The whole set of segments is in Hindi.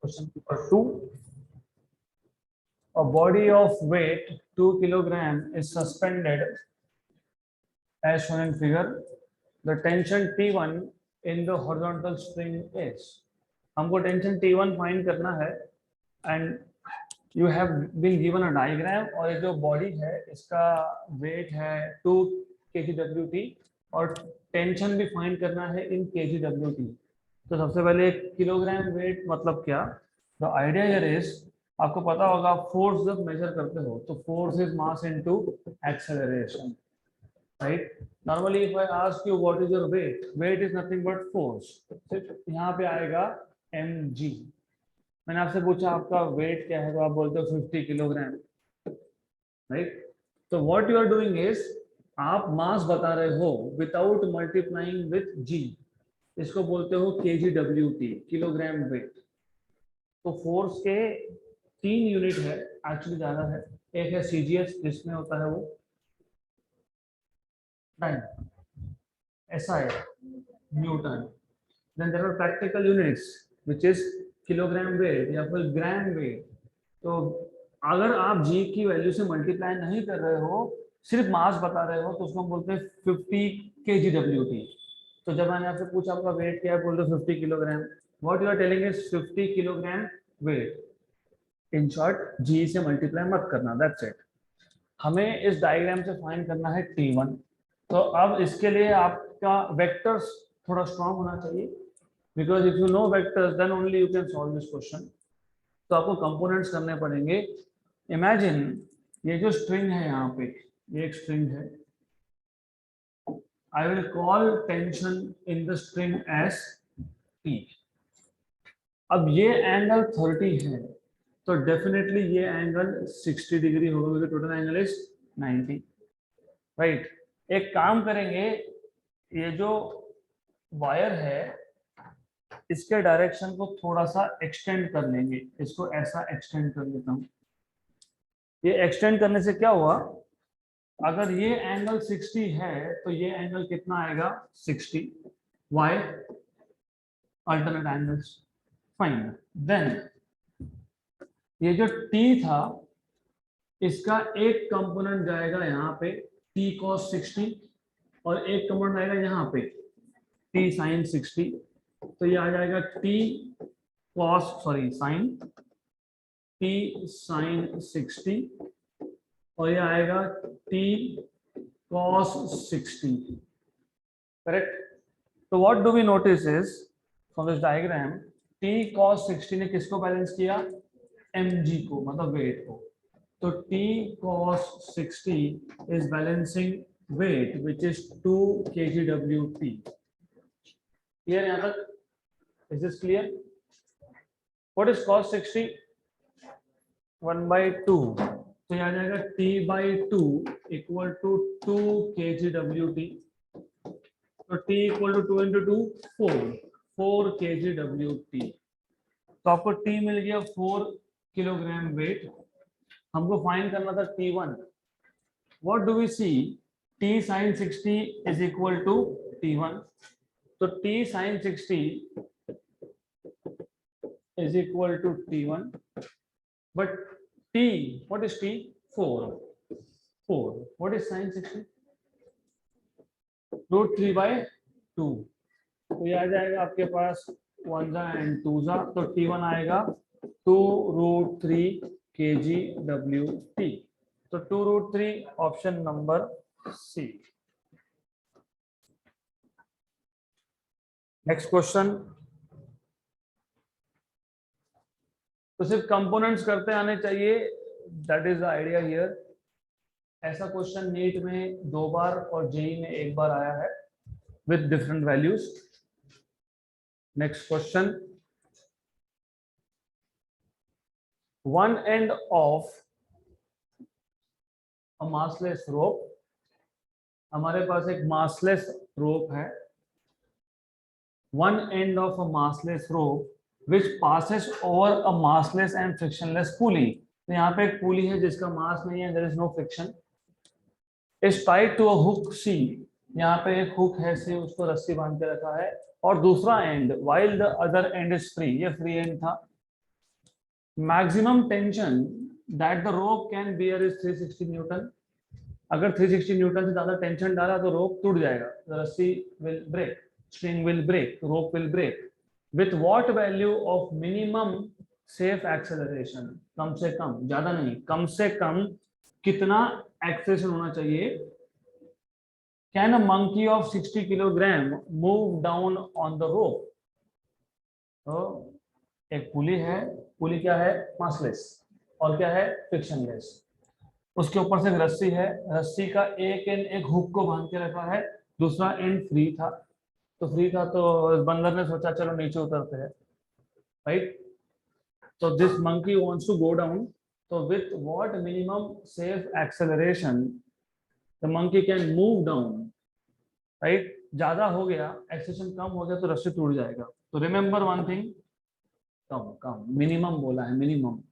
Question number 2. A body of weight 2 kg is suspended as shown in figure. The tension T1 in the horizontal spring is. हमको टेंशन T1 फाइंड करना है and you have been given a diagram और ये जो बॉडी है इसका वेट है 2 kgWt और टेंशन भी फाइंड करना है इन kgWt. तो सबसे पहले किलोग्राम वेट मतलब क्या. द आइडिया हियर इज आपको पता होगा फोर्स जब मेजर करते हो तो force is mass into acceleration, right. Normally if I ask you what is your weight, weight is nothing but force. सिर्फ यहाँ पे आएगा mg. मैंने आपसे पूछा आपका वेट क्या है तो आप बोलते हो 50 किलोग्राम, राइट. तो what you are doing is आप मास बता रहे हो विदाउट मल्टीप्लाइंग विथ g. इसको बोलते हो kgWt, किलोग्राम वेट. तो फोर्स के 3 यूनिट है, एक्चुअली ज्यादा है. एक है CGS जिसमें होता है वो SI Newton. Then there are practical units which is kilogram weight या फिर ग्राम वेट. तो अगर आप g की वैल्यू से मल्टीप्लाई नहीं कर रहे हो, सिर्फ मास बता रहे हो, तो उसको हम बोलते हैं 50 kgWt. तो जब मैंने आपसे पूछा आपका वेट क्या है, बोलते 50 kilogram. What you are telling is 50 kilogram weight. In short g से मल्टीप्लाई मत करना, दैट्स इट. हमें इस डायग्राम से फाइंड करना है T1. तो अब इसके लिए आपका वेक्टर्स थोड़ा स्ट्रांग होना चाहिए, because if you know vectors then only you can solve this question. तो आपको कंपोनेंट्स करने पड़ेंगे. इमेजिन ये जो स्ट्रिंग है यहाँ पे, ये एक स्ट्रिंग है. I will call tension in the string as T. अब ये एंगल 30 है तो डेफिनेटली ये एंगल 60 डिग्री होगा, टोटल एंगल इज 90, राइट. एक काम करेंगे, ये जो वायर है इसके डायरेक्शन को थोड़ा सा एक्सटेंड कर लेंगे. इसको ऐसा एक्सटेंड कर लेता हूँ. ये एक्सटेंड करने से क्या हुआ, अगर ये एंगल 60 है तो ये एंगल कितना आएगा 60. Why alternate angles, fine. Then ये जो t था इसका एक कंपोनेंट जाएगा यहाँ पे t cos 60 और एक कंपोनेंट आएगा यहाँ पे t sin 60. तो ये आ जाएगा t sin 60 और ये आएगा t cos 60, करेक्ट. तो what do we notice is from this diagram, t cos 60 ने किसको बैलेंस किया, mg को, मतलब वेट को. तो t cos 60 is balancing weight which is 2 kgWt. Clear यहाँ तक? Is this clear? What is cos 60? 1/2. तो यहाँ जाएगा t/2 equal to 2 kgWt. तो t equal to 2 into 2 4 kgWt. तो आपको t मिल गया 4 किलोग्राम वेट. हमको फाइंड करना था T1. What do we see, t sin 60 is equal to T1. तो t sin 60 is equal to T1, but t, what is t? 4. What is sin 60? √3/2. तो ये आ जाएगा आपके पास 1 and 2, तो T1 आएगा 2√3 kgWt. तो 2√3 option number C. Next question. तो सिर्फ कंपोनेंट्स करते आने चाहिए, that is the idea here. ऐसा क्वेश्चन नीट में 2 बार और जेई में 1 बार आया है with different values. Next question. One end of a massless rope. हमारे पास एक massless rope है. One end of a massless rope which passes over a massless and frictionless pulley. तो यहाँ पे एक पुली है जिसका मास नहीं है, there is no friction. Is tied to a hook C. यहाँ पे एक हुक है C, उसको रस्सी बांध के रखा है. और दूसरा and while the other end is free, ये फ्री एंड था. Maximum tension that the rope can bear is 360 Newton. अगर 360 न्यूटन से ज्यादा टेंशन डाला तो रोप टूट जाएगा, रस्सी will break, string will break, rope will break. With what value of minimum safe acceleration, कम से कम, ज्यादा नहीं, कम से कम कितना एक्सेलरेशन होना चाहिए? Can a monkey of 60 kilogram move down on the rope? तो एक पुली है, पुली क्या है? मासलेस, और क्या है? फ्रिक्शनलेस। उसके ऊपर से एक रस्सी है, रस्सी का एक एंड एक हुक को बांध के रखा है, दूसरा एंड फ्री था। तो फ्री था तो बंदर ने सोचा चलो नीचे उतरते हैं, राइट? तो this monkey wants to go down, तो with what minimum safe acceleration the monkey can move down, right? ज्यादा हो गया, एक्सेलरेशन कम हो गया तो रस्सी टूट जाएगा। तो रिमेंबर वन थिंग, कम कम, मिनिमम बोला है, मिनिमम।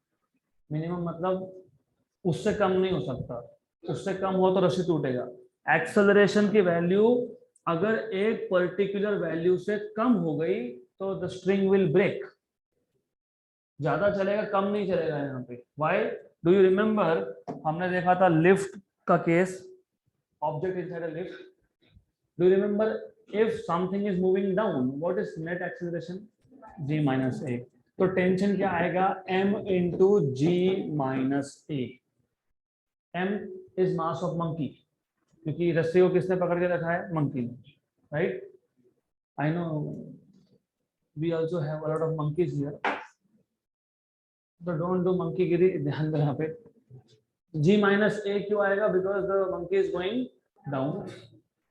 मिनिमम मतलब उससे कम नहीं हो सकता, उससे कम हो तो रस्सी टूटेगा। एक्सेलरेशन की वैल्यू अगर एक पर्टिकुलर वैल्यू से कम हो गई तो द स्ट्रिंग विल ब्रेक। ज्यादा चलेगा, कम नहीं चलेगा यहाँ पे। व्हाई? डू यू रिमेंबर, हमने देखा था लिफ्ट का case, object inside a lift. Do you remember, if something is moving down, what is net acceleration? g minus A. तो टेंशन क्या आएगा? m into ji minus A. m is mass of monkey, क्योंकि रस्सी को किसने पकड़ के रखा है? मंकी ने, राइट? I know we also have a lot of monkeys here, तो डोंट डू मंकी गिरी, ध्यान दो यहाँ पे। g माइनस ए क्यों आएगा? Because the monkey is going down.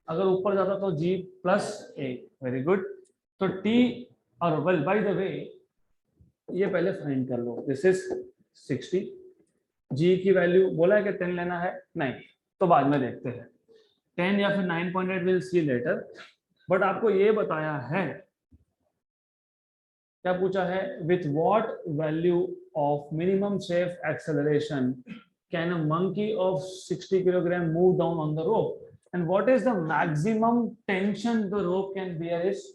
अगर ऊपर जाता तो g plus A. Very good. तो t, और वेल बाय द वे ये पहले फाइंड कर लो, दिस इज 60। g की वैल्यू बोला है कि 10 लेना है, नहीं तो बाद में देखते हैं, 10 या फिर 9.8 विल सी लेटर। बट आपको ये बताया है, क्या पूछा है? With what value of minimum safe acceleration can a monkey of 60 kilogram move down on the rope, and what is the maximum tension the rope can bear is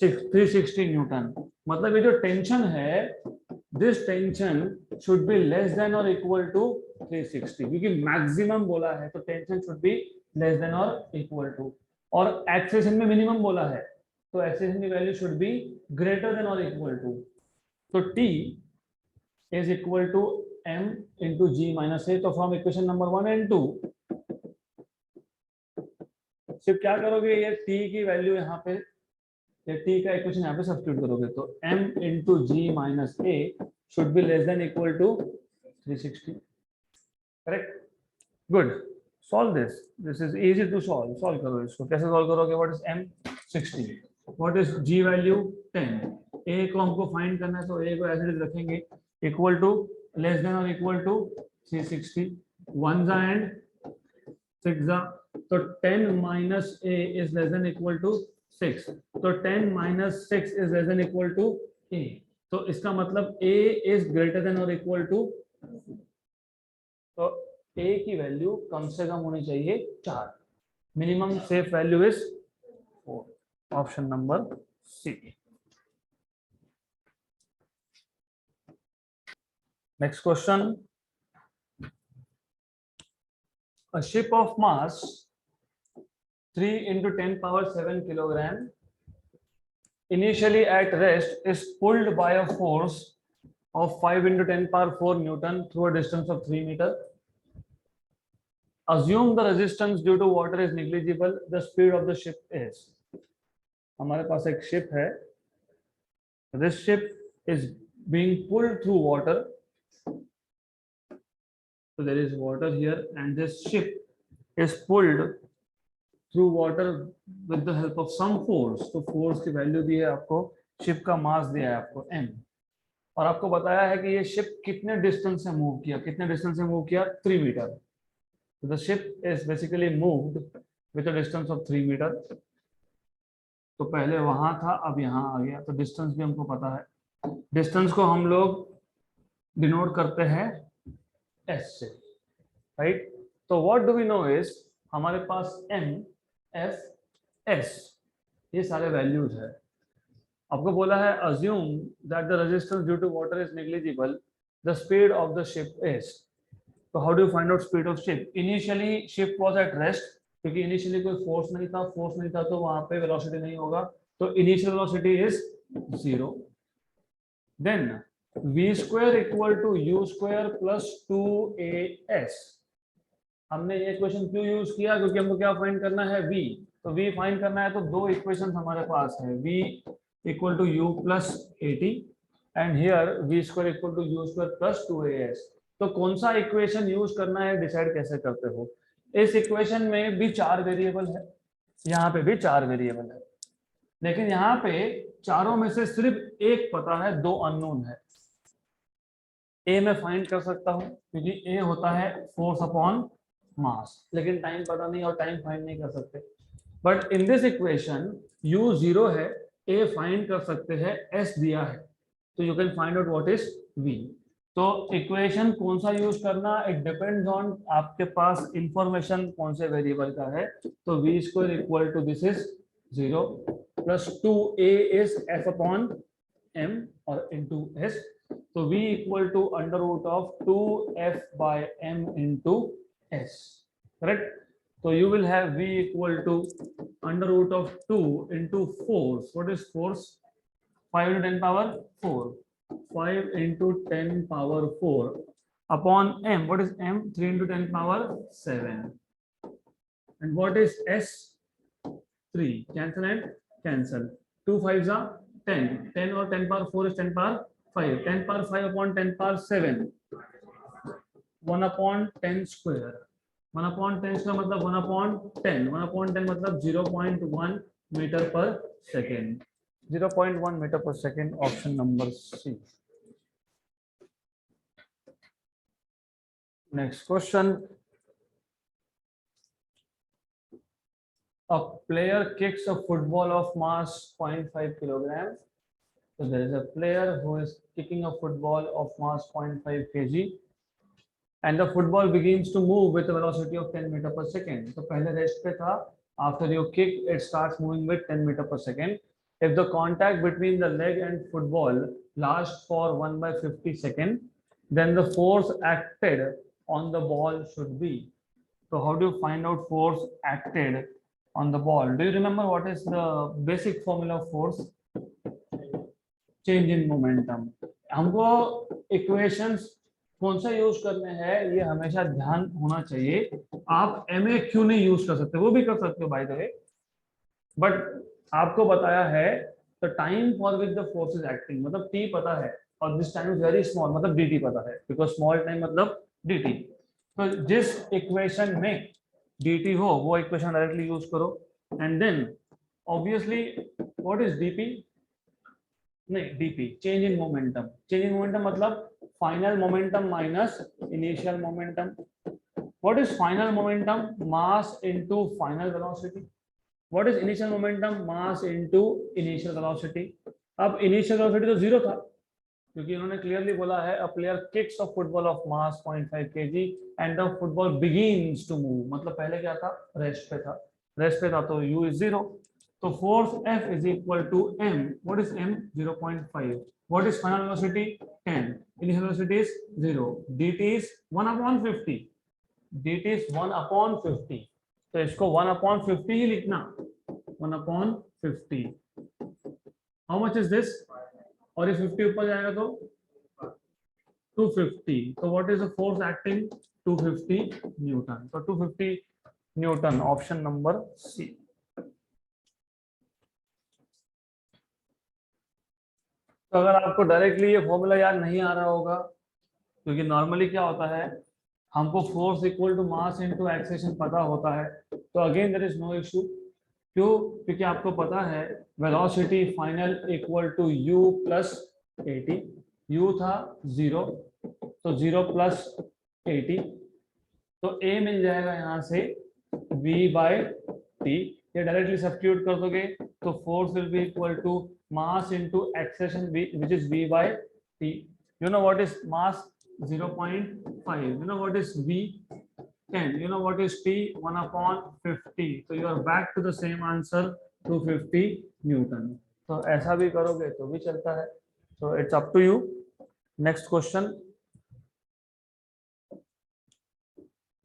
360 Newton. मतलब ये जो टेंशन है, this tension should be less than और इक्वल टू 360, क्योंकि मैक्सिमम बोला है तो tension should be less than और इक्वल टू, और एक्सेलरेशन में मिनिमम बोला है तो एक्सेलरेशन की value should be greater than और इक्वल टू। तो t is equal to m into ji minus A. तो फ्रॉम इक्वेशन नंबर 1 एंड 2 सिर्फ क्या करोगे, ये t की वैल्यू यहाँ पे, ये t का इक्वेशन यहाँ पे सब्स्टिट्यूट करोगे तो m into ji minus a should be less than equal to 360, correct? Good. Solve this, this is easy to solve. Solve करो इसको, कैसे सॉल्व करोगे? What is m? 60। What is g value? 10। a को हमको फाइंड करना है तो a को एज इट इज रखेंगे, इक्वल टू, लेस देन और इक्वल टू 360। 1 एंड 6, तो 10 minus a is less than equal to 6, तो 10 minus 6 is less than equal to a। तो इसका मतलब a इज ग्रेटर देन और इक्वल टू, तो a की वैल्यू कम से कम होनी चाहिए 4। Minimum safe value is 4। Option number C. Next question, a ship of mass 3 into 10 power 7 kilogram initially at rest is pulled by a force of 5 into 10 power 4 newton through a distance of 3 meter. Assume the resistance due to water is negligible. The speed of the ship is. हमारे पास एक ship है. This ship is being pulled through water. So there is water here, and this ship is pulled through water with the help of some force. तो force की वैल्यू दी है आपको, ship का मास दिया है आपको m, और आपको बताया है कि ये ship कितने डिस्टेंस से मूव किया, कितने डिस्टेंस से मूव किया? 3 metre. So the ship is basically moved with a distance of 3 metre. तो पहले वहां था, अब यहाँ आ गया, तो डिस्टेंस भी हमको पता है। डिस्टेंस को हम लोग डिनोट करते हैं s से, राइट? तो what do we know is, हमारे पास m, f, s, ये सारे वैल्यूज है। आपको बोला है assume that the resistance due to water is negligible, the speed of the ship is. तो how do you find out speed of ship? Initially ship was at rest, क्योंकि इनिशियली कोई फोर्स नहीं था तो वहां पे वेलोसिटी नहीं होगा, तो initial velocity is 0. Then v square equal to u square plus 2as. हमने ये इक्वेशन क्यों यूज किया? क्योंकि हमको क्या फाइंड करना है? v. तो v फाइंड करना है तो दो इक्वेशन हमारे पास है, v equal to u plus 80 and here v square equal to u square plus 2as. तो कौन सा इक्वेशन यूज करना है डिसाइड कैसे करते हो? इस इक्वेशन में भी 4 वेरिएबल है, यहाँ पे भी 4 वेरिएबल है, लेकिन यहाँ पे चारों में से सिर्फ एक पता है, 2 अननोन है. ए मैं फाइंड कर सकता हूँ क्योंकि ए होता है फोर्स अपॉन मास, लेकिन टाइम पता नहीं और टाइम फाइंड नहीं कर सकते. But in this equation u 0 है, ए फाइंड कर सकते हैं, s दिया है, तो you can find out what is v. तो इक्वेशन कौन सा यूज करना, इट डिपेंड्स ऑन आपके पास इंफॉर्मेशन कौन से वेरिएबल का है. तो v square equal to this is 0 plus 2a is f upon m और इनटू s. तो v equal to under root of 2f by m into s. Correct? तो you will have v equal to under root of 2 into force. What is force? 5 into 10 power 4. 5 into 10 power 4 upon m. What is m? 3 into 10 power 7. And what is s? 3. Cancel and cancel. 2 5s are 10. 10 or 10 power 4 is 10 power 5. 10 power 5 upon 10 power 7. 1 upon 10 square. 1 upon 10 का मतलब 1 upon 10. 1 upon 10 मतलब 0.1 metre per second. 0.1 metre per second. Option number C. Next question. A player kicks a football of mass 0.5 kilogram. So there is a player who is kicking a football of mass 0.5 kg. And the football begins to move with a velocity of 10 meter per second. तो पहले रेस्ट पे था, after you kick it starts moving with 10 meter per second. If the contact between the leg and football lasts for 1/50 second, then the force acted on the ball should be. So how do you find out force acted on the ball? Do you remember what is the basic formula of force? Change in momentum. हमको equations कौन सा यूज करने हैं ये हमेशा ध्यान होना चाहिए. आप MA क्यों नहीं यूज कर सकते? वो भी कर सकते हो बाय द वे, बट आपको बताया है the time for which the force is acting, मतलब t पता है और this time is very small, मतलब dt पता है, बिकॉज स्मॉल टाइम मतलब dt. तो जिस इक्वेशन में dt हो वो इक्वेशन डायरेक्टली यूज करो. And then obviously what is dp? नहीं, dp change in momentum. Change in momentum मतलब final momentum minus initial momentum. What is final momentum? Mass into final velocity. What is initial momentum? Mass into initial velocity. अब initial velocity तो 0 था क्योंकि इन्होंने क्लियरली बोला है a player kicks a football of mass 0.5 kg and the football begins to move. मतलब पहले क्या था? रेस्ट पे था तो u is 0. तो force F is equal to m. What is m? 0.5. What is final velocity? 10. Initial velocity is 0. dt is 1 upon 50. dt is 1 upon 50. तो इसको 1 upon 50 ही लिखना. 1 upon 50. How much is this? और ये 50 ऊपर जाएगा तो 250. तो what is the force acting? 250 Newton. तो 250 न्यूटन. ऑप्शन नंबर सी. तो अगर आपको डायरेक्टली ये फॉर्मूला याद नहीं आ रहा होगा, क्योंकि नॉर्मली क्या होता है, हमको force equal to mass into acceleration पता होता है, तो again there is no issue. क्यों? क्योंकि आपको पता है velocity final equal to u plus 80. u था 0, तो 0 प्लस 80, तो a मिल जाएगा यहाँ से v बाय t. ये डायरेक्टली सब्स्टिट्यूट कर दोगे तो force will be equal to mass into acceleration which is v by t. You know what is mass? 0.5. You know what is v? 10. You know what is t? 1 upon 50. So you are back to the same answer, 250 Newton. तो ऐसा भी करोगे तो भी चलता है. So it's up to you. Next question.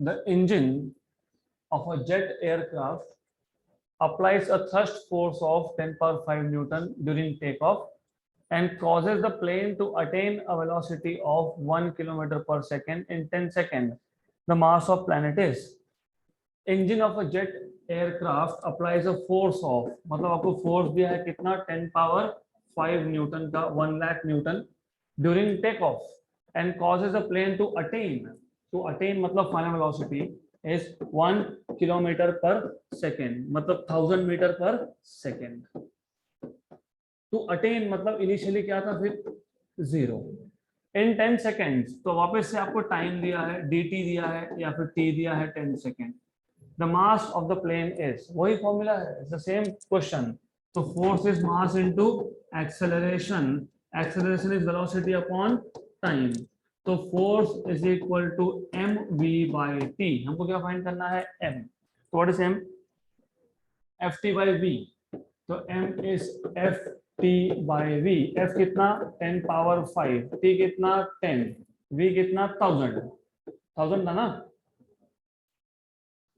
The engine of a jet aircraft applies a thrust force of 10 power 5 Newton during takeoff and causes the plane to attain a velocity of 1 kilometer per second in 10 seconds. The mass of planet is. Engine of a jet aircraft applies a force of, मतलब आपको फोर्स दिया है कितना, 10 पावर 5 न्यूटन का, 1 lakh Newton during take off and causes a plane to attain मतलब final velocity is 1 kilometre per second, मतलब 1000 metre per second. To attain मतलब इनिशियली क्या था, फिर 0 इन 10 सेकेंड्स. तो वापस से आपको टाइम दिया है, dt दिया है या फिर t दिया है 10 second. The mass of the plane is, वही फॉर्मूला है, it's the same question. So force is mass into acceleration. Acceleration is velocity upon time. तो force is equal to mv by t. हमको क्या फाइंड करना है, m. So what is m? ft by v. तो m is ft by v. f कितना, 10 power 5, t कितना 10, v कितना 1000 था ना.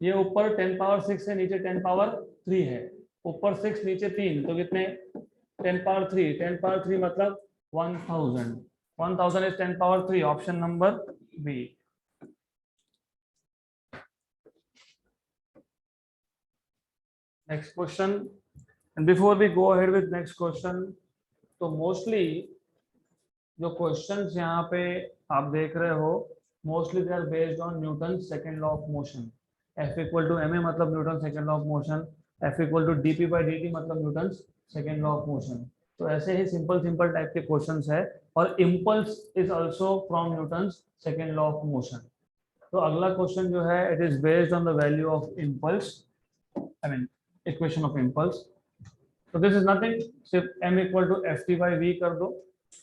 ये ऊपर 10 पावर 6 है, नीचे 10 पावर 3 है. ऊपर 6 नीचे 3, तो कितने, 10 पावर 3. 10 पावर 3 मतलब 1000. 1000 is 10 power 3. Option number B. Next question. And before we go ahead with next question, तो मोस्टली जो क्वेश्चंस यहाँ पे आप देख रहे हो, mostly they are based on Newton second law of motion. F equal to ma मतलब Newton second law of motion. F equal to dp by dt मतलब Newton second law of motion. तो ऐसे ही सिंपल टाइप के क्वेश्चंस है. और impulse is also from Newton second law of motion. तो अगला क्वेश्चन जो है, it is based on the value of impulse, I mean equation of impulse. तो दिस इज नथिंग, सिर्फ m equal to ft by v कर दो.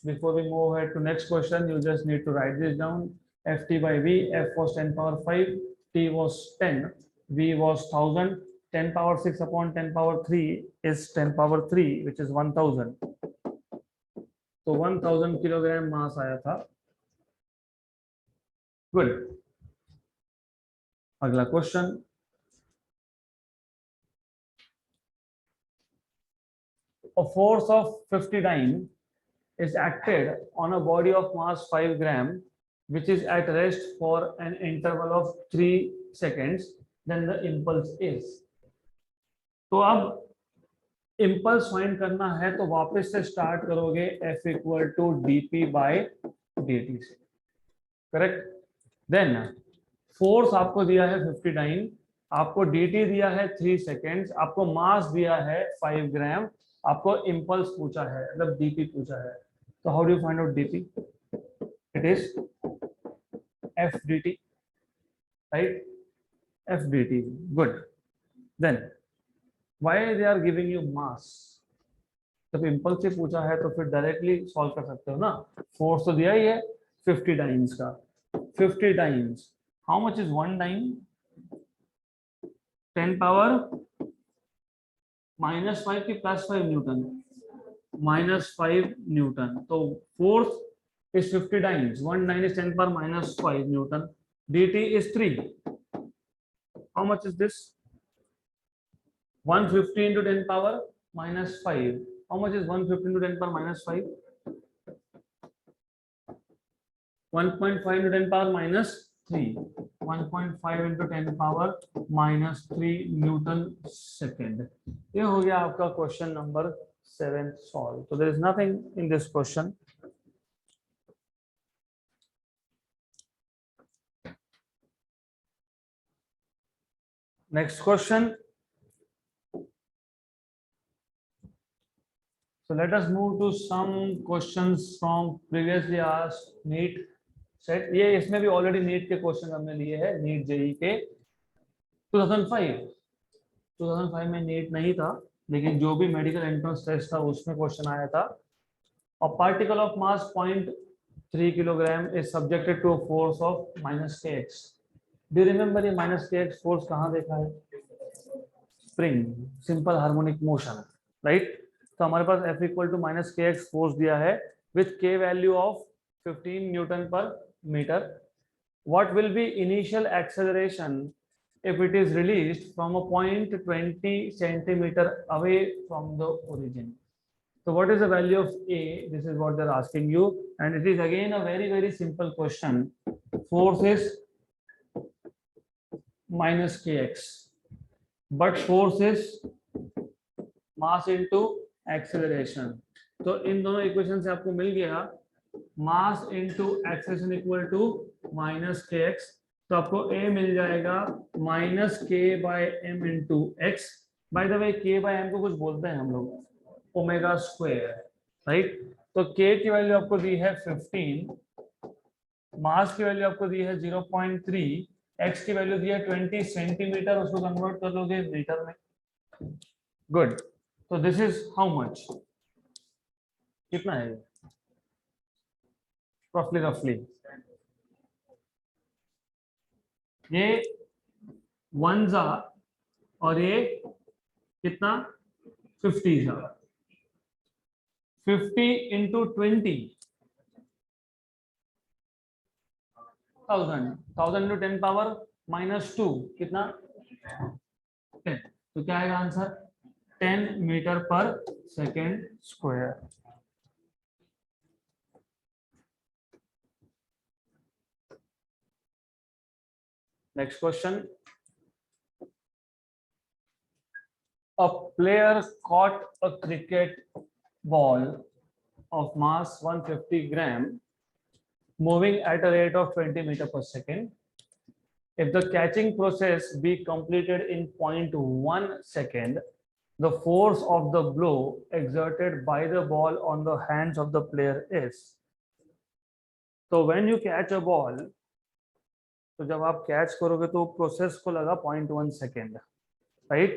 Before we move ahead to next question, you just need to write this down. ft by v, f was 10 power 5, t was 10, v was 1000. 10 power 6 upon 10 power 3 is 10 power 3, which is 1000. तो 1000 किलोग्राम मास आया था. गुड. अगला question. A force of 50 dyne is acted on a body of mass 5 gram, which is at rest for an interval of 3 seconds, then the impulse is. तो अब impulse फाइंड करना है, तो वापस से स्टार्ट करोगे F equal to dp by dt से, करेक्ट. देन फोर्स आपको दिया है 50 डाइन, आपको dt दिया है 3 सेकेंड्स, आपको मास दिया है 5 ग्राम, आपको इम्पल्स पूछा है, मतलब dp पूछा है. तो how do you find out dp? It is f dt, right? f dt. good. then why they are giving you mass? जब इम्पल्स से पूछा है तो फिर डायरेक्टली सॉल्व कर सकते हो ना. फोर्स तो दिया ही है 50 डाइन्स का. 50 dynes, how much is 1 dyne? 10 power -5 की +5 न्यूटन, -5 न्यूटन. तो force is 50 dynes. 1 dyne is 10 power -5 Newton. dt is 3. How much is this? 150 into 10 power -5. How much is 150 into 10 power -5? 1.5 into 10 power -3. 1.5 into 10 power -3 Newton second. ये हो गया आपका question number 7 solve. So there is nothing in this question. Next question. So let us move to some questions from previously asked NEET set. ये इसमें भी ऑलरेडी नीट के क्वेश्चन हमने लिए हैं, नीट जेई के 2005 में नीट नहीं था, लेकिन जो भी मेडिकल एंट्रेंस टेस्ट था उसमें क्वेश्चन आया था. A particle of mass 0.3 kilogram is subjected to a force of -kx. Do you remember ये -kx फोर्स कहाँ देखा है? Spring, simple harmonic motion, right. तो हमारे पास F equal to minus k x force दिया है विथ के वैल्यू ऑफ 15 न्यूटन पर metre. What will be initial acceleration if it is released from a point 20 centimeter away from the origin? So what is the value of A? This is what they're asking you, and it is again a very simple question. Force is minus kx, but force is mass into acceleration. तो इन दोनों इक्वेशन से आपको मिल गया mass into acceleration equal to minus k x. तो आपको A मिल जाएगा minus k by m into x. By the way k by M को कुछ बोलते हैं हम लोग ओमेगा स्क्वायर, राइट. तो के की वैल्यू आपको दी है 15, मास की वैल्यू आपको दी है 0.3, एक्स की वैल्यू दी है 20 सेंटीमीटर, उसको कन्वर्ट कर लोगे मीटर में. गुड. तो दिस इज हाउ मच, कितना है रफली ये 1 जा और ये कितना 50 जा. 50 इंटू 20 1000 इंटू 10 पावर माइनस 2 कितना 10. तो क्या आएगा answer 10 metre per second square. Next question. A player caught a cricket ball of mass 150 gram moving at a rate of 20 meters per second. If the catching process be completed in 0.1 second, the force of the blow exerted by the ball on the hands of the player is. So when you catch a ball, तो जब आप कैच करोगे तो प्रोसेस को लगा 0.1 second, right.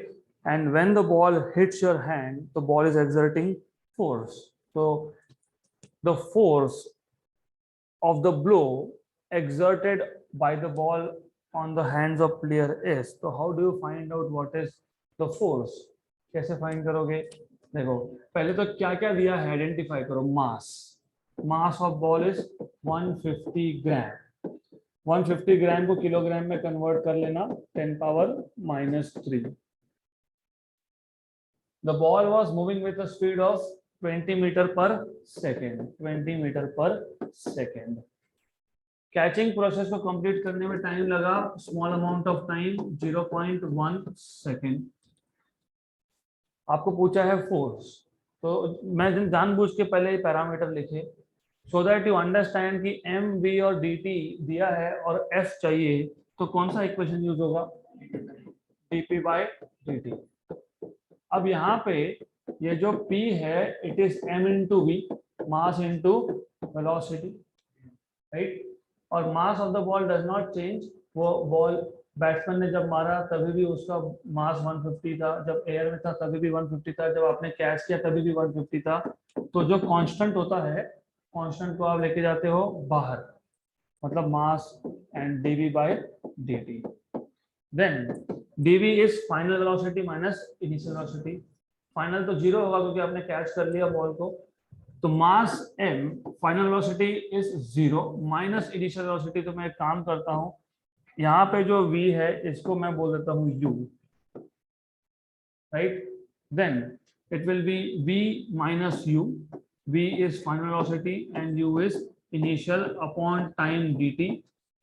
And when the ball hits your hand the ball is exerting force. तो the force of the blow exerted by the ball on the hands of player is. तो how do you find out what is the force? कैसे फाइंड करोगे? देखो पहले तो क्या क्या दिया है आइडेंटिफाई करो. Mass of ball is 150 gram. 150 gram को किलोग्राम में कन्वर्ट कर लेना 10 power minus 3. The ball was moving with a speed of 20 metre per second. 20 metre per second. Catching process को कंप्लीट करने में टाइम लगा small amount of time 0.1 second. आपको पूछा है फोर्स, तो मैं जानबूझ के पहले पैरामीटर लिखे so that you understand कि m v और dt दिया है और f चाहिए. तो कौन सा इक्वेशन यूज होगा? dp by dt. अब यहाँ पे ये जो p है it is m into v, mass into velocity, right. और mass of the ball does not change. वो बॉल बैट्समैन ने जब मारा तभी भी उसका मास 150 था, जब एयर में था तभी भी 150 था, जब आपने कैच किया तभी भी 150 था. तो जो कांस्टेंट होता है कांस्टेंट को आप लेके जाते हो बाहर, मतलब mass and dv by dt. Then dv is final velocity minus initial velocity. Final तो 0 होगा क्योंकि आपने कैच कर लिया बॉल को. तो मास m, final velocity is 0 minus initial velocity. तो मैं एक काम करता हूं, यहाँ पे जो v है इसको मैं बोल देता हूँ u, right. Then it will be v minus u. v is final velocity and u is initial upon time dt.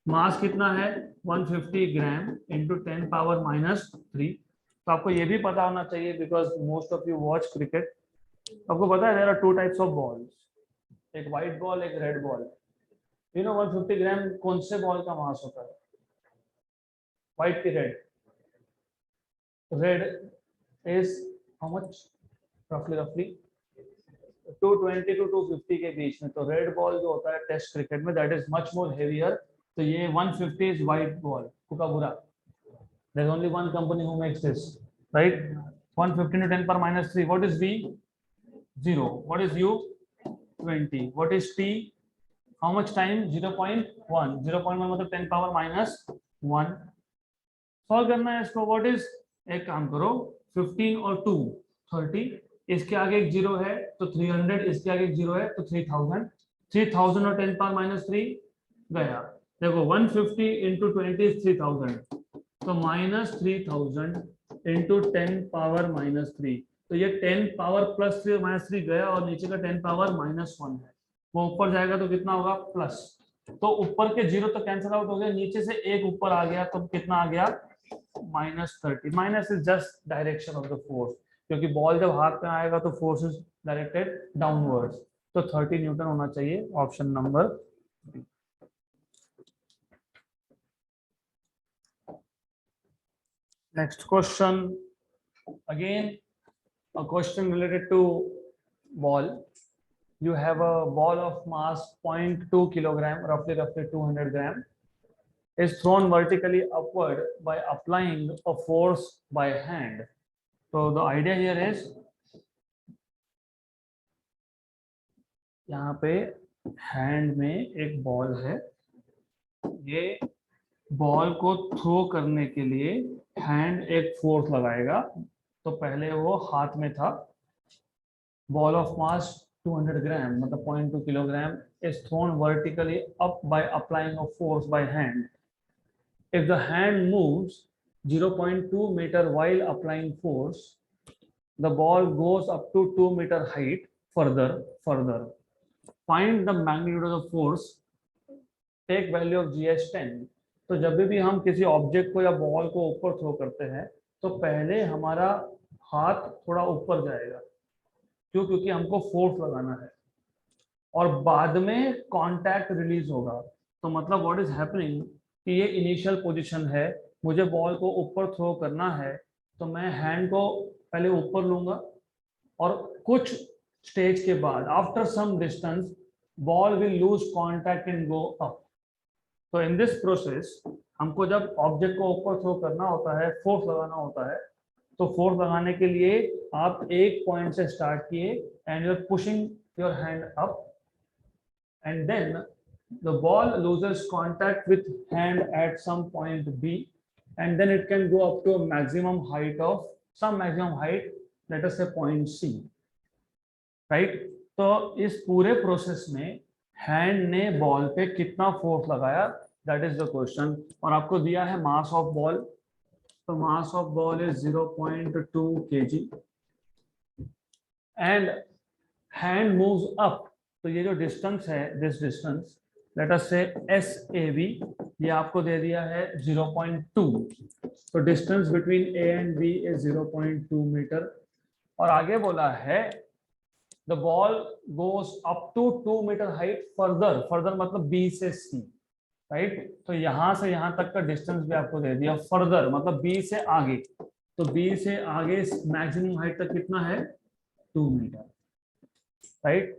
मास कितना है 150 ग्राम इंटू 10 पावर माइनस 3. तो आपको ये भी पता होना चाहिए because most of you watch cricket. आपको पता है there are 2 types of balls, एक व्हाइट बॉल एक red ball. You know 150 gram कौन से बॉल का मास होता है? व्हाइट की red. Red is how much? रफली 220 to 250 के बीच में. तो रेड बॉल जो होता है टेस्ट क्रिकेट में that is much more heavier. तो ये 150 is white ball, Kookaburra. There is only one company who makes this, right. 150 to 10 पर minus 3. What is v? 0. What is u? 20. What is t? How much time? 0.1. 0.1 मतलब 10 पावर माइनस 1. सॉल्व करना है इसको. व्हाट इज, एक काम करो 15 और 2 30. इसके आगे एक जीरो है तो 300, इसके आगे एक जीरो है तो 3000, 3000 और 10 पावर माइनस 3 गया। देखो 150 इंटू 20 इज 3000, तो माइनस 3000 इंटू 10 पावर माइनस 3, तो ये 10 पावर प्लस 3 माइनस 3 गया और नीचे का 10 पावर माइनस 1 है, वो ऊपर जाएगा तो कितना होगा प्लस। तो ऊपर के जीरो तो कैंसिल आउट हो गया, नीचे से एक ऊपर आ गया तो कितना आ गया -30। Minus is just direction of the force, क्योंकि बॉल जब हाथ में आएगा तो फोर्स इज डायरेक्टेड डाउनवर्ड्स, तो 30 न्यूटन होना चाहिए, option number B. Next question, again a question related to ball. You have a ball of mass 0.2 kilogram, roughly 200 gram, is thrown vertically upward by applying a force by hand. So the idea here is, यहाँ पे हैंड में एक बॉल है, ये बॉल को थ्रो करने के लिए हैंड एक फोर्स लगाएगा, तो पहले वो हाथ में था, बॉल ऑफ मास 200 ग्राम मतलब 0.2 kilogram is thrown vertically up by applying a force by hand. If the hand moves 0.2 meter while applying force, the ball goes up to 2 meter height further. Find the magnitude of the force, take value of g as 10. तो जब भी हम किसी ऑब्जेक्ट को या बॉल को ऊपर थ्रो करते हैं तो पहले हमारा हाथ थोड़ा ऊपर जाएगा, क्यों? क्योंकि हमको फोर्स लगाना है, और बाद में कांटेक्ट रिलीज होगा। तो मतलब व्हाट इज हैपनिंग कि ये इनिशियल पोजीशन है, मुझे बॉल को ऊपर थ्रो करना है, तो मैं हैंड को पहले ऊपर लूंगा और कुछ स्टेज के बाद after some distance ball will lose contact and go up. तो इन दिस प्रोसेस हमको जब ऑब्जेक्ट को ऊपर थ्रो करना होता है, फोर्स लगाना होता है, तो फोर्स लगाने के लिए आप एक पॉइंट से स्टार्ट किए and you are pushing your hand up, and then the ball loses contact with hand at some point B, and then it can go up to a maximum height of some maximum height, let us say point C, right? तो इस पूरे प्रोसेस में हैंड ने बॉल पे कितना फोर्स लगाया, दैट इज द क्वेश्चन। और आपको दिया है मास ऑफ बॉल, तो मास of ball is 0.2 kg and hand moves up, तो ये जो डिस्टेंस है, दिस डिस्टेंस लेट अस से SAB, ये आपको दे दिया है 0.2, तो distance between A and B is 0.2 metre. और आगे बोला है the ball goes up to 2 metre height further मतलब B से C, राइट? तो यहां से यहां तक का डिस्टेंस भी आपको दे दिया, फर्दर मतलब B से आगे, तो B से आगे मैक्सिमम हाइट तक कितना है 2 metre, right?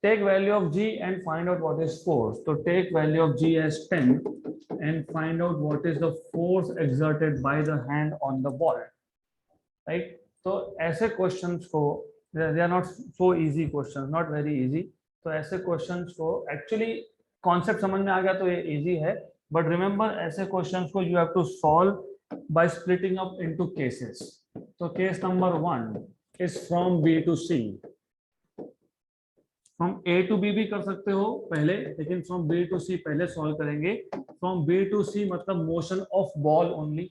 Take value of G and find out what is force. So take value of G as 10 and find out what is the force exerted by the hand on the ball. Right? So ऐसे questions को, they are not so easy questions, not very easy. तो ऐसे questions को actually concept समझ में आ गया तो ये easy है, but remember ऐसे questions को you have to solve by splitting up into cases. So case number 1 is from B to C. From A to B भी कर सकते हो पहले, लेकिन फ्रॉम B to C पहले सॉल्व करेंगे। फ्रॉम B to C मतलब मोशन ऑफ बॉल ओनली,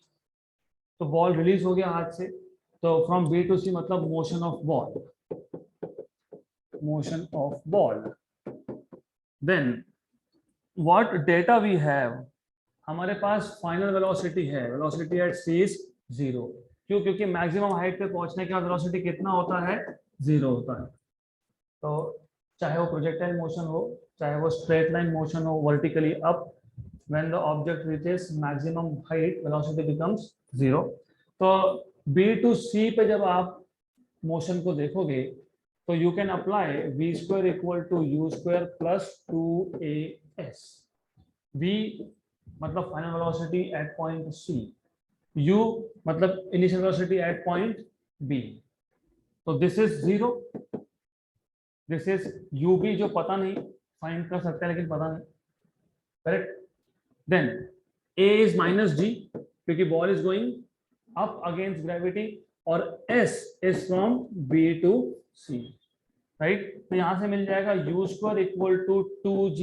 तो बॉल रिलीज हो गया हाथ से, तो फ्रॉम B to C मतलब motion of ball. Then what data we have, हमारे पास फाइनल वेलोसिटी है, वेलोसिटी एट C इज 0। क्यों? क्योंकि मैक्सिमम हाइट पे पहुंचने के बाद वेलोसिटी कितना होता है 0 होता है। तो चाहे वो प्रोजेक्टाइल मोशन हो, चाहे वो स्ट्रेट लाइन मोशन हो vertically up, when the object reaches maximum height velocity becomes 0। तो B to C पे जब आप मोशन को देखोगे तो you can apply v square equal to u square plus 2as। v मतलब final velocity at point C, u मतलब initial velocity at point B, तो this is 0, this is ub जो पता नहीं, फाइंड कर सकते हैं लेकिन पता नहीं, correct? Then a is -g क्योंकि ball is going up against gravity, और s is from B to C, right. तो यहाँ से मिल जाएगा u square equal to 2g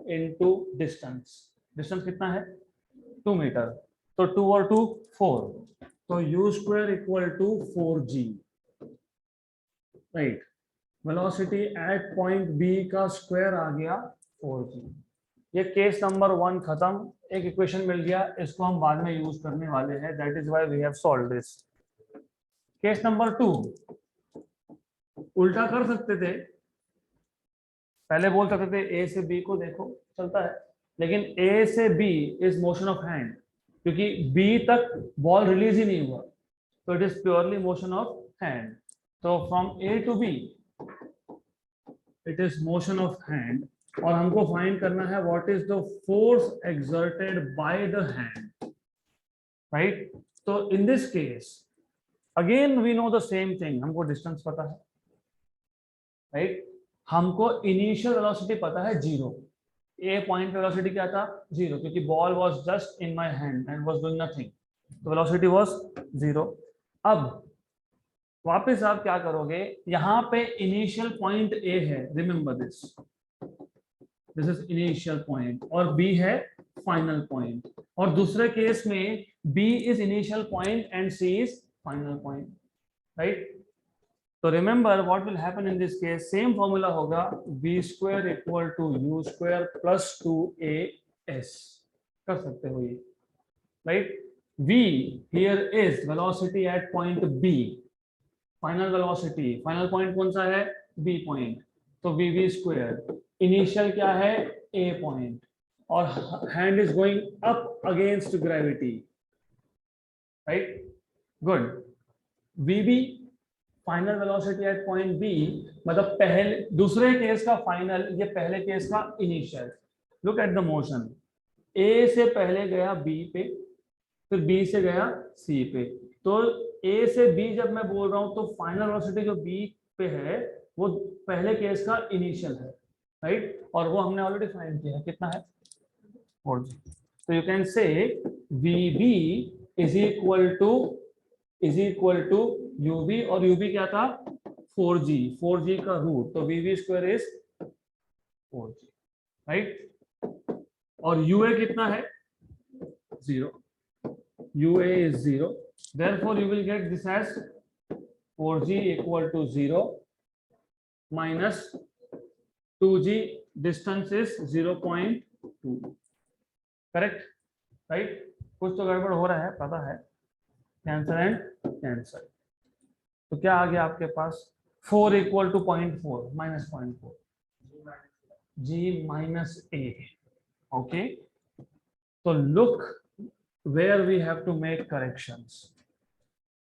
into distance. Distance कितना है 2 मीटर, तो 2 और 2 4, तो u square equal to 4g, right. Velocity at point B का स्क्वायर आ गया 4g। ये केस नंबर 1 खत्म, एक इक्वेशन मिल गया, इसको हम बाद में यूज करने वाले हैं, that is why we have solved this. Case number 2 उल्टा कर सकते थे, पहले बोल सकते थे ए से बी को देखो, चलता है, लेकिन ए से B is motion of hand, क्योंकि बी तक बॉल रिलीज ही नहीं हुआ, तो it is purely motion of hand. तो from A to B it is motion of hand, और हमको फाइंड करना है what is the force exerted by the hand, right. तो in this case again we know the same thing, हमको डिस्टेंस पता है, राइट। हमको इनिशियल वेलोसिटी पता है 0, ए पॉइंट वेलोसिटी क्या था 0, क्योंकि ball was just in my hand and was doing nothing, तो वेलोसिटी वाज 0। अब वापस आप क्या करोगे, यहाँ पे इनिशियल पॉइंट ए है, remember this, this is initial point, और बी है फाइनल पॉइंट, और दूसरे केस में B is initial point and C is final point, right. तो remember what will happen in this case, same formula होगा v square equal to u square plus 2as, कर सकते हो ये, right. v here is velocity at point b, final velocity, final point कौन सा है b पॉइंट, तो v स्क्वायर, इनिशियल क्या है a पॉइंट, और hand is going up against gravity, right, good. vb final velocity at point B, मतलब पहले दूसरे केस का फाइनल, ये पहले केस का initial. Look at the motion, ए से पहले गया बी पे, फिर बी से गया सी पे, तो ए से बी जब मैं बोल रहा हूं तो फाइनल वेलोसिटी जो बी पे है वो पहले केस का इनिशियल है, राइट, और वो हमने ऑलरेडी फाइंड किया है, कितना है 4g। तो you can say vb is equal to ub, और ub क्या था 4g का रूट, तो vv square is 4g, right. और ua कितना है 0, ua is 0, therefore you will get this as 4g equal to 0 minus 2g, distance is 0.2, correct, right. कुछ तो गड़बड़ हो रहा है पता है, कैंसर एंड कैंसर, तो क्या आ गया आपके पास 4 equal to 0.4 minus 0.4, g minus a, okay. तो look where we have to make corrections,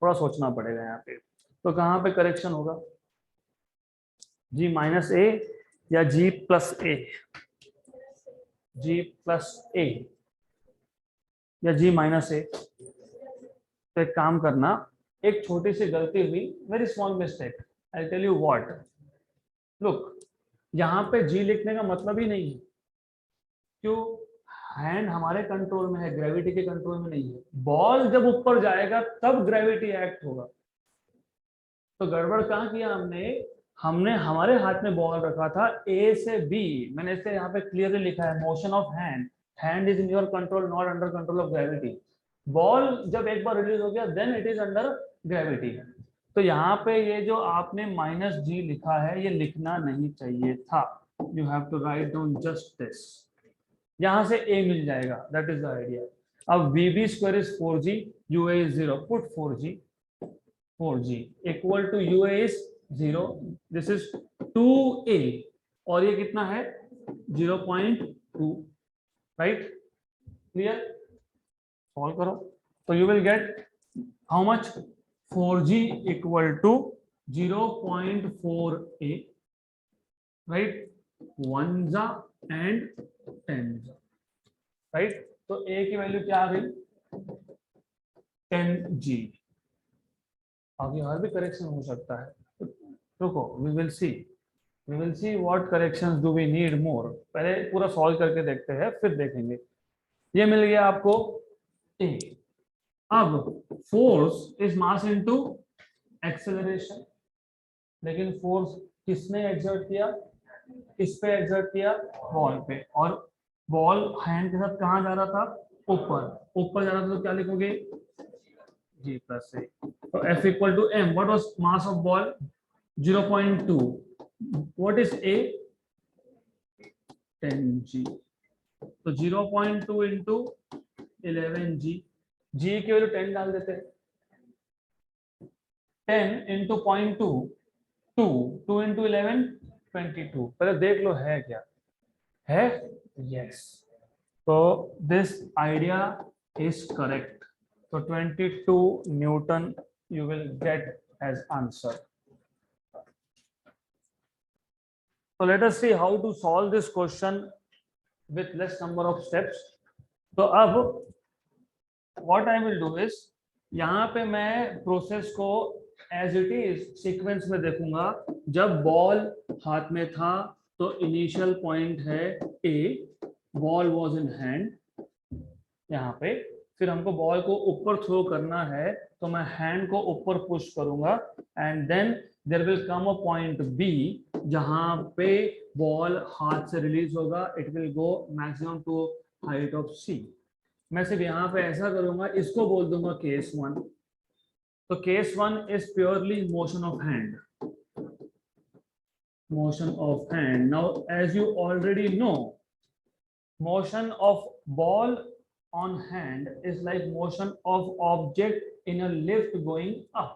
थोड़ा सोचना पड़ेगा यहाँ पे, तो कहाँ पे करेक्शन होगा, g माइनस a या g plus a, g plus a या g माइनस a। तो एक काम करना, एक छोटी सी गलती हुई, very small mistake, I tell you what. Look, यहाँ पे g लिखने का मतलब ही नहीं है, क्यों, हैंड हमारे कंट्रोल में है, ग्रेविटी के कंट्रोल में नहीं है, बॉल जब ऊपर जाएगा तब ग्रेविटी एक्ट होगा। तो गड़बड़ कहाँ किया हमने हमारे हाथ में बॉल रखा था ए से बी, मैंने इसे यहाँ पे क्लियरली लिखा है motion of hand, hand is in your control not under control of gravity, ball जब एक बार रिलीज हो गया then it is under gravity. तो यहाँ पे ये जो आपने माइनस जी लिखा है ये लिखना नहीं चाहिए था, you have to write down just this, यहाँ से a मिल जाएगा, दैट इज द आइडिया। अब vb square is 4g, ua is 0, put 4g equal to ua is 0, this is 2a, और ये कितना है 0.2, राइट, क्लियर, सॉल्व करो, तो you will get how much 4g equal to 0.4a, right, 1 and 10, right. तो a की वैल्यू क्या आ गई 10g। आगे और भी करेक्शन हो सकता है, रुको, we will see what corrections do we need more, पहले पूरा सॉल्व करके देखते हैं फिर देखेंगे। ये मिल गया आपको a। अब force is mass into acceleration, लेकिन फोर्स किसने एक्सर्ट किया, किस पे एक्सर्ट किया, बॉल पे। और बॉल हैंड के साथ कहाँ जा रहा था, ऊपर। ऊपर जा रहा था तो क्या लिखोगे, g प्लस ए। तो F equal to m, what was mass of ball, 0.2, what is a, 10g। तो 0.2 इंटू 11g, g की वैल्यू 10 डाल देते हैं, 10 इंटू 0.2, 2, 2 इंटू 11, 22। पहले देख लो है क्या है, यस। तो दिस आइडिया इज करेक्ट। तो 22 newton you will get as answer. So let us see how to solve this question with less number of steps. तो अब what I will do is, यहाँ पे मैं प्रोसेस को एज इट इज सीक्वेंस में देखूंगा। जब बॉल हाथ में था तो इनिशियल पॉइंट है ए, बॉल वाज इन हैंड यहाँ पे। फिर हमको बॉल को ऊपर थ्रो करना है तो मैं हैंड को ऊपर पुश करूंगा and then there will come a point B जहां पे बॉल हाथ से रिलीज होगा, it will go maximum to height of C. मैं सिर्फ यहाँ पे ऐसा करूंगा, इसको बोल दूंगा केस 1। तो case 1 is purely motion of hand, motion of hand. Now as you already know, motion of ball on hand is like motion of object in a lift going up.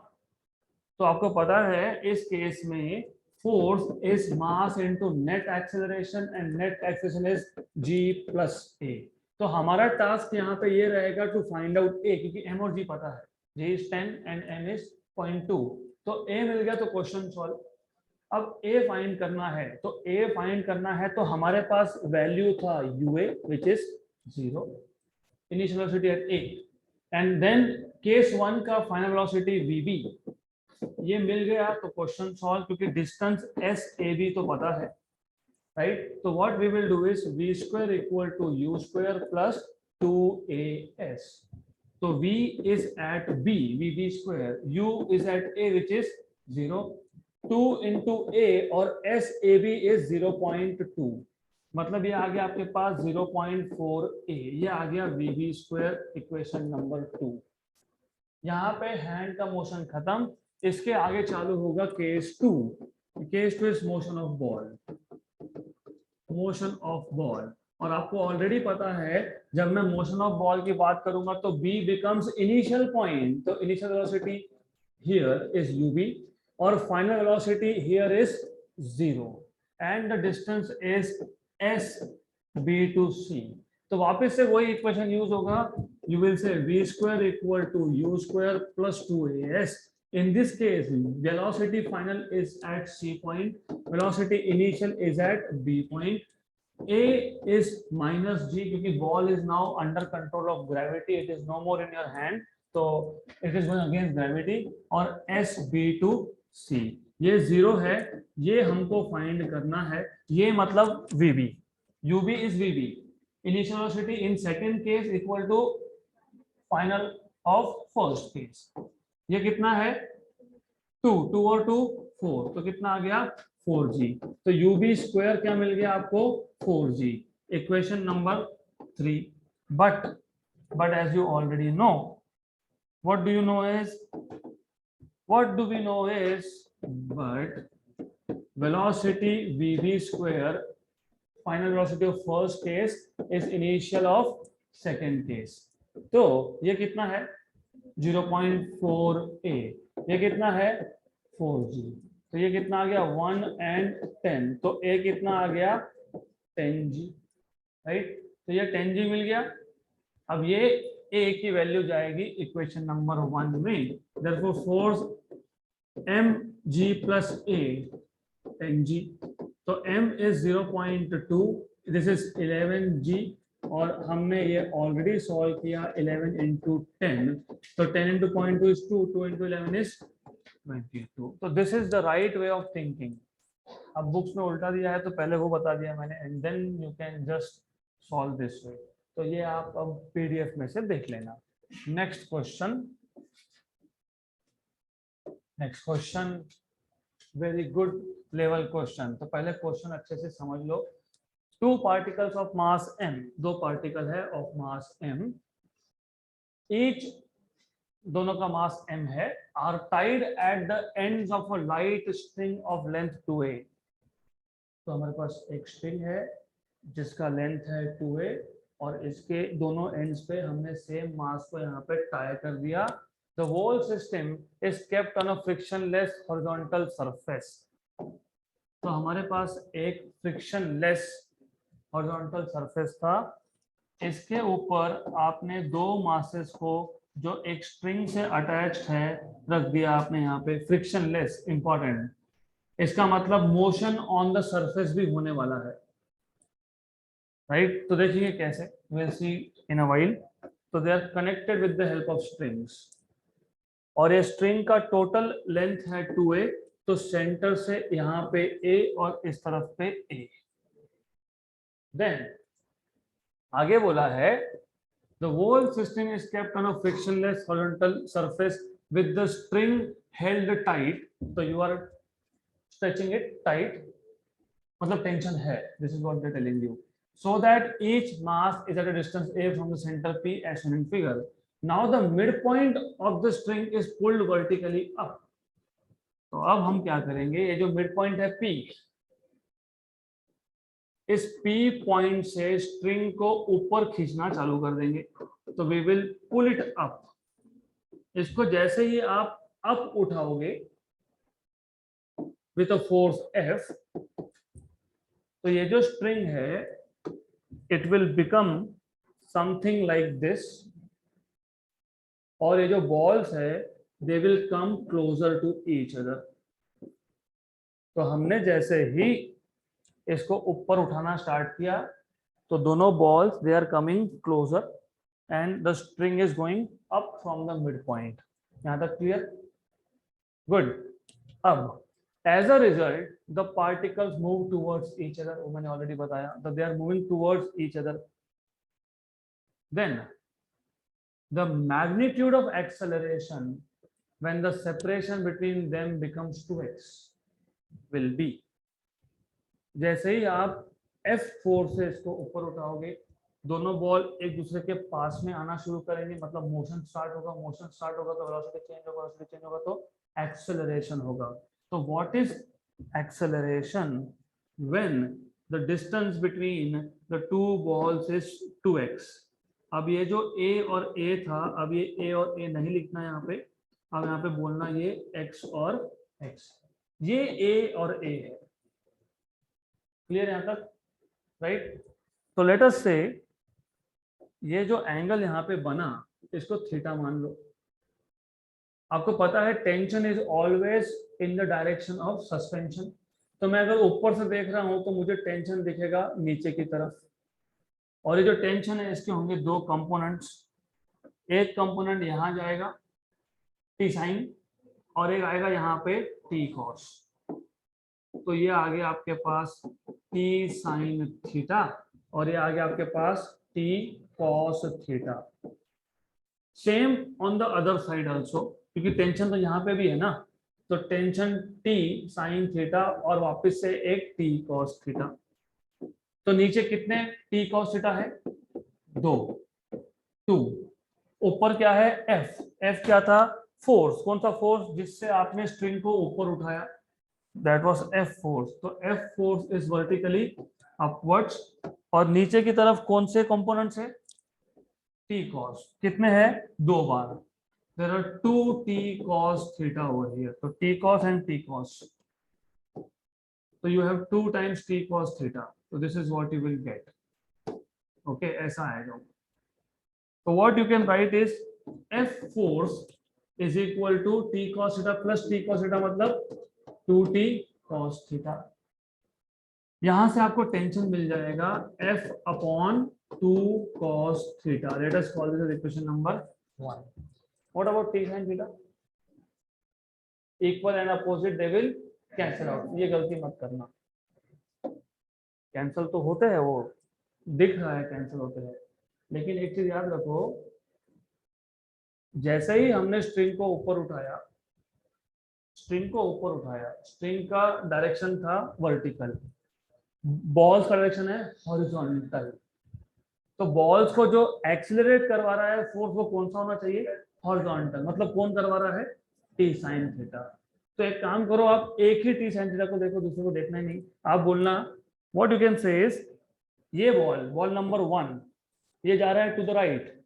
तो आपको पता है इस केस में force is mass into net acceleration and net acceleration is g plus a। तो हमारा टास्क यहाँ पे ये रहेगा टू फाइंड आउट a, क्योंकि m और g पता है, g is 10 and m is 0.2। तो a मिल गया तो क्वेश्चन सॉल्व। अब a फाइंड करना है, तो a फाइंड करना है तो हमारे पास वैल्यू था ua which is 0, initial velocity eight a, and then case 1 का फाइनल वेलोसिटी vb, ये मिल गया तो क्वेश्चन सॉल्व, क्योंकि डिस्टेंस एस ए बी तो पता है, राइट। तो what we will do is v square equal to u square plus 2as। तो v is at b, vb square, u is at a which is 0, 2 into a और एस ए बी इज 0.2, मतलब ये आ गया आपके पास 0.4a, ये आ गया vb स्क्वायर, इक्वेशन नंबर 2। यहाँ पे हैंड का मोशन खत्म, इसके आगे चालू होगा case 2। Case 2 is motion of ball, motion of ball. और आपको ऑलरेडी पता है जब मैं मोशन ऑफ बॉल की बात करूंगा तो b बिकम्स इनिशियल पॉइंट, तो initial velocity here is ub और final velocity here is 0 and the distance is s b to c। तो वापस से वही इक्वेशन यूज होगा, you will say v square equal to u square plus 2as. In this case, velocity final is at c point, velocity initial is at b point. A is minus g क्योंकि ball is now under control of gravity, it is no more in your hand, so it is going against gravity। और s b to c ये 0 है, ये हमको फाइंड करना है, ये मतलब vb, ub is vb, initial velocity in second case equal to final of first case. ये कितना है 2, 2 और 2 4, तो कितना आ गया 4g। तो ub स्क्वायर क्या मिल गया आपको 4g, equation number 3। But as you already know, what do you know is, what do we know is, but velocity vb square, final velocity of first case is initial of second case। तो ये कितना है 0.4a, ये कितना है 4g, तो ये कितना आ गया 1 and 10, तो a कितना आ गया 10g, राइट। तो ये 10g मिल गया। अब ये a की वैल्यू जाएगी इक्वेशन नंबर 1 में, therefore force mg plus a 10g, तो m is 0.2, this is 11g, और हमने ये ऑलरेडी सॉल्व किया 11 इंटू 10, तो 10 इंटू 0.2 इज 2, 2 इंटू 11 इज 22। तो this is the right way of thinking. अब बुक्स में उल्टा दिया है तो पहले वो बता दिया मैंने, and then you can just solve this way. तो ये आप अब पीडीएफ में से देख लेना। Next question very good level question. तो पहले क्वेश्चन अच्छे से समझ लो। Two particles of mass m, दो पार्टिकल है ऑफ मास m, ईच, दोनों का मास m है, are tied at the ends of a light string of length 2a। तो हमारे पास एक स्ट्रिंग है जिसका लेंथ है 2a और इसके दोनों एंड्स पे हमने सेम मास को यहाँ पे टाई कर दिया। The whole system is kept on a frictionless horizontal surface। तो हमारे पास एक frictionless horizontal surface था, इसके ऊपर आपने दो मासेस को जो एक स्ट्रिंग से अटैच्ड है रख दिया आपने यहाँ पे। फ्रिक्शनलेस इंपॉर्टेंट, इसका मतलब मोशन ऑन द सरफेस भी होने वाला है, राइट। तो देखिए कैसे, will see in a while. तो they are connected with the help of strings और ये स्ट्रिंग का टोटल लेंथ है 2a। तो सेंटर से यहाँ पे a और इस तरफ पे a। देन आगे बोला है the whole system is kept on a frictionless horizontal surface with the string held tight। तो you are stretching it tight, मतलब टेंशन है, this is what they're telling you, so that each mass is at a distance a from the center p as shown in figure। now the midpoint of the string is pulled vertically up। तो अब हम क्या करेंगे, ये जो मिड पॉइंट है p, इस P पॉइंट से स्ट्रिंग को ऊपर खींचना चालू कर देंगे। तो we will pull it up. इसको जैसे ही आप अप उठाओगे विथ अ फोर्स F, तो ये जो स्ट्रिंग है it will become something like this, और ये जो बॉल्स है they will come closer to each other. तो हमने जैसे ही इसको ऊपर उठाना स्टार्ट किया तो दोनों balls they are coming closer and the string is going up from the mid point. यहां तक क्लियर? गुड। अब as a result the particles move towards each other, वो मैंने ऑलरेडी बताया, they are moving towards each other. Then the magnitude of acceleration when the separation between them becomes 2x will be, जैसे ही आप F4 से इसको ऊपर उठाओगे दोनों बॉल एक दूसरे के पास में आना शुरू करेंगे, मतलब मोशन स्टार्ट होगा। मोशन स्टार्ट होगा तो वेलोसिटी चेंज होगा, वेलोसिटी चेंज होगा तो एक्सेलरेशन होगा। तो what is acceleration? When the distance between the two balls is 2x। अब ये जो A और A था, अब ये A और A नहीं लिखना यहाँ पे, अब यहाँ पे बोलना ये x और x। ये A और A है, क्लियर यहां तक, राइट। तो लेट अस से ये जो एंगल यहां पे बना इसको थीटा मान लो। आपको पता है tension is always in the direction of suspension. तो मैं अगर ऊपर से देख रहा हूं तो मुझे टेंशन दिखेगा नीचे की तरफ, और ये जो टेंशन है इसके होंगे दो कंपोनेंट्स। एक कंपोनेंट यहां जाएगा टी साइन, और एक आएगा यहाँ पे टी कॉस। तो ये आ गया आपके पास टी साइन थीटा और ये आ गया आपके पास T cos theta. Same on the other side also, क्योंकि टेंशन तो यहाँ पे भी है ना, तो टेंशन टी साइन थीटा और वापस से एक टी कॉस थीटा। तो नीचे कितने टी कॉस थीटा है? 2, 2। ऊपर क्या है? एफ। एफ क्या था? फोर्स। कौन सा फोर्स? जिससे आपने स्ट्रिंग को ऊपर उठाया, that was F force। तो F force is vertically upwards। और नीचे की तरफ कौन से कंपोनेंट्स है? T cos। कितने हैं? 2 बार। there are 2 T cos theta over here। तो T cos and T cos, so you have 2 times T cos theta। so this is what you will get। okay, ऐसा आएगा। so what you can write is F force is equal to T cos theta plus T cos theta, मतलब 2T cos theta। यहां से आपको टेंशन मिल जाएगा F upon 2 cos theta। Let us call this equation number 1। What about T sin theta? Equal and opposite they will cancel out. ये गलती मत करना, कैंसिल तो होते हैं, वो दिख रहा है कैंसिल होते हैं, लेकिन एक चीज याद रखो, जैसे ही हमने स्ट्रिंग को ऊपर उठाया स्ट्रिंग को ऊपर उठाया, स्ट्रिंग का डायरेक्शन था वर्टिकल, बॉल्स का डायरेक्शन है हॉरिजॉन्टल, तो बॉल्स को जो एक्सिलरेट करवा रहा है फोर्स वो कौन सा होना चाहिए, हॉरिजॉन्टल, मतलब कौन करवा रहा है, टी साइन थीटा। तो एक काम करो, आप एक ही टी साइन थीटा को देखो, दूसरे को देखना ही नहीं। आप बोलना व्हाट यू कैन से इज, ये बॉल नंबर 1 ये जा रहा है टू द राइट,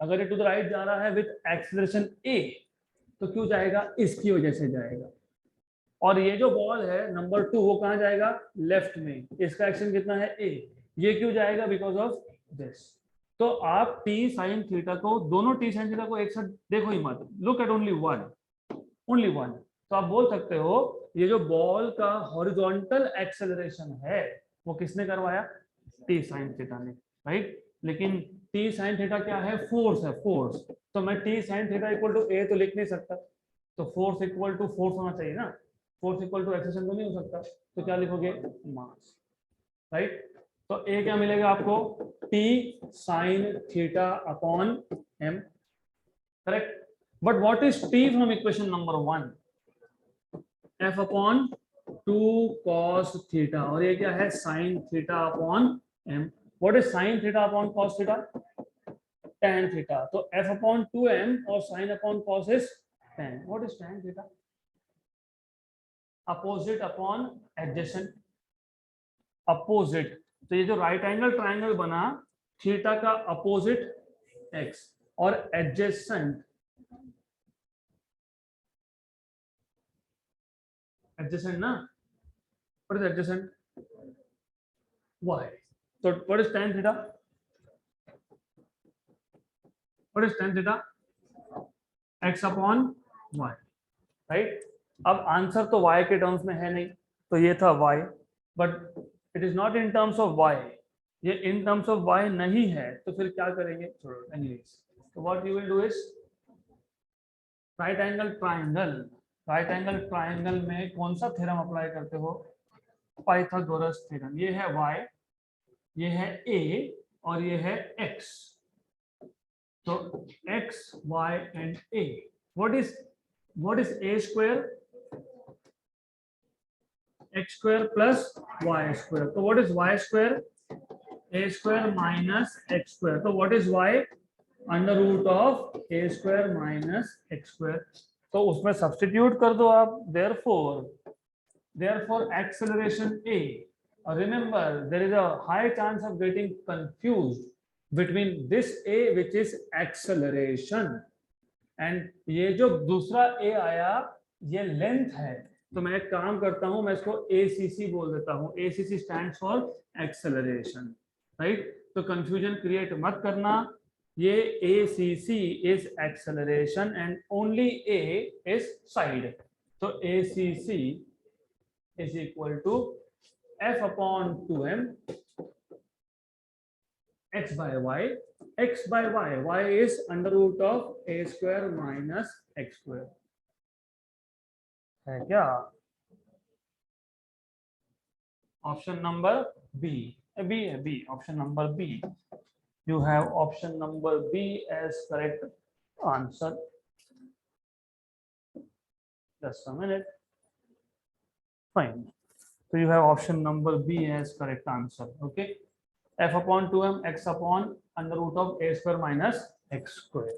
अगर ये टू द राइट जा रहा है विथ एक्सिलरेशन ए, तो क्यों जाएगा, इसकी वजह से जाएगा। और ये जो बॉल है नंबर 2 वो कहाँ जाएगा, लेफ्ट में, इसका एक्शन कितना है ए, ये क्यों जाएगा, बिकॉज ऑफ दिस। तो आप टी साइन थीटा को, दोनों टी साइन थीटा को एक साथ देखो ही मत, लुक एट ओनली वन। तो आप बोल सकते हो ये जो बॉल का हॉरिजॉन्टल एक्सेलरेशन है वो किसने करवाया, टी साइन थीटा ने, राइट। लेकिन टी साइन थीटा क्या है, फोर्स है, फोर्स। तो मैं T sine theta equal to a तो लिख नहीं सकता, तो फोर्स इक्वल टू फोर्स होना चाहिए ना, फोर्स इक्वल टू एक्सेलरेशन तो नहीं हो सकता, तो क्या लिखोगे, मास, राइट। तो ए क्या मिलेगा आपको, T sine theta upon M, correct. But what is T from equation number 1, F upon 2 cos theta, और ये क्या है, sine theta upon M. What is sine theta upon cos theta, tan theta. तो f अपॉन 2m और sin upon cos is tan। What is tan theta, opposite upon adjacent, opposite. तो ये जो राइट एंगल ट्राइंगल बना, थीटा का अपोजिट x और एडजेसेंट, एडजेसेंट ना, व्हाट इज एडजेसेंट, y। तो what is tan theta, what is tan theta, x upon y, right. अब आंसर तो y के टर्म्स में है नहीं, तो ये था y, but it is not in terms of y, ये इन टर्म्स ऑफ y नहीं है, तो फिर क्या करेंगे, छोड़ो एनीवेज। तो what you will do is, right angle triangle, right angle triangle में कौन सा थ्योरम अप्लाई करते हो, पाइथागोरस थ्योरम। ये है y, ये है a और ये है x, तो x y and a, what is a square, x square plus y square। तो what is y square, a square minus x square। तो what is y, under root of a square minus x square। तो उसमें सब्स्टिट्यूट कर दो आप, therefore acceleration a, remember there is a high chance of getting confused between this a which is acceleration and ये जो दूसरा a आया ये लेंथ है। तो मैं एक काम करता हूं, मैं इसको ACC बोल देता हूं, ACC stands for acceleration, right. तो कंफ्यूजन क्रिएट मत करना, ये ACC is acceleration and only A is side. तो ACC is equal to F upon 2m x by y, x by y is under root of a square minus x square, है क्या। Option number B, B option number B, you have option number B as correct answer। Just a minute, fine, so you have option number B as correct answer, okay। F upon 2m x upon under root of a square minus x square।